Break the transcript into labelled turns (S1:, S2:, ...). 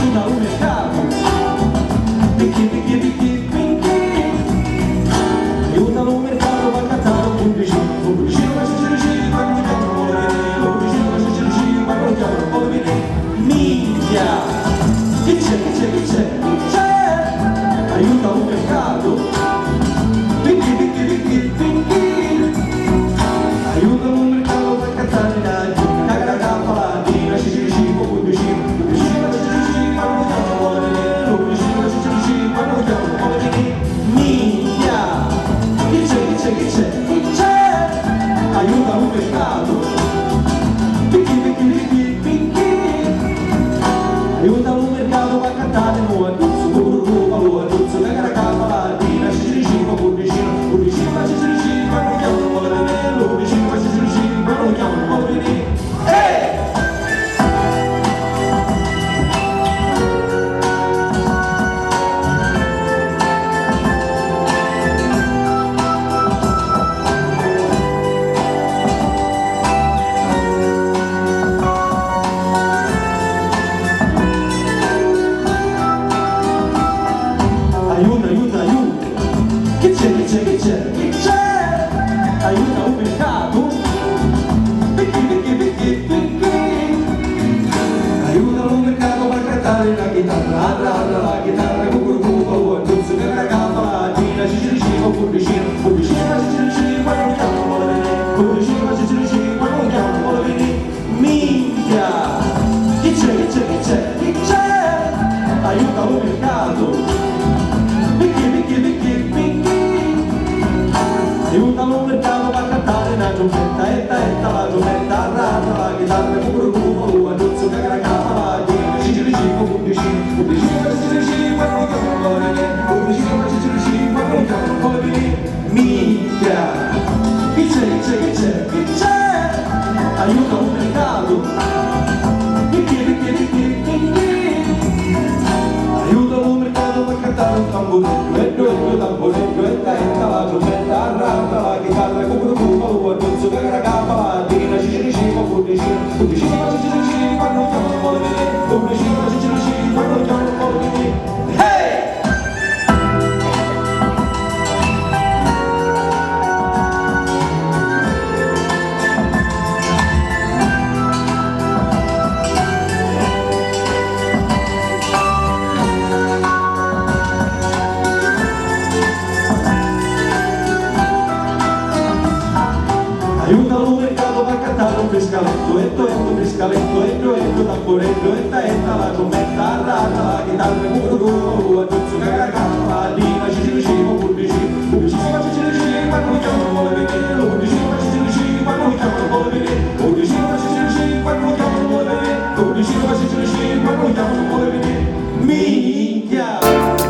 S1: aiuta un mercato, aiuta un mercato, va a cantare un pubblicino, ma se ci riuscivi, ma non chiamano un po' di venire, pubblicino, ma se ci riuscivi, ma non chiamano un po' di venire, minchia, chi c'è, aiuta un mercato, aiuta un mercato, va a cantare la giunta, caga la capalatina, se ci riuscivi, pubblicino, ma se ci riuscivi, ma non chiamano un po' di venire, pubblicino, ma se ci riuscivi, ma non chiamano un po' di venire, minchia, chi c'è, aiuta un mercato, aiuta un mercato, va a cantare nuova Duzzo, caga la capalatina, se ci riuscivi, pubblicino, ma se ci riuscivi, ma non chiamano un po' di venire, pubblicino, ma se ci riuscivi, ma non chiamano un po' di venire, aiuta, chi c'è, aiuta un mercato, aiuta un mercato, va a cantare la chitarra, cucurucupa, Duzzo, che la capalatina, se ci riuscivo, pubblicino, ma se ci riuscivi, ma non chiamano un po' di venire, pubblicino, ma se ci riuscivi, ma non chiamano un po' di venire, minchia, chi c'è, aiuta un mercato, aiuta un mercato, va a cantare la giumbetta, la giumbetta, la chitarra, cucurucupa, Duzzo, caga la capalatina, se ci riuscivo, pubblicino, ma se ci riuscivi, ma non chiamano un po' di venire, pubblicino, ma se ci riuscivi, ma non chiamano un po' di venire, minchia, chi c'è, aiuta un mercato, aiuta un mercato, va a cantare un tamburetto, la giumbetta, la chitarra, cucurucupa, Duzzo, caga la capalatina, se ci riuscivo, pubblicino, ma se ci riuscivi, ma non chiamano un po' di venire, pubblicino, ma se ci riuscivi, ma non chiamano un po' di venire, aiuta un mercato, va a cantare un frescaletto, tamburetto, la giumbetta, la chitarra, cucurucupa,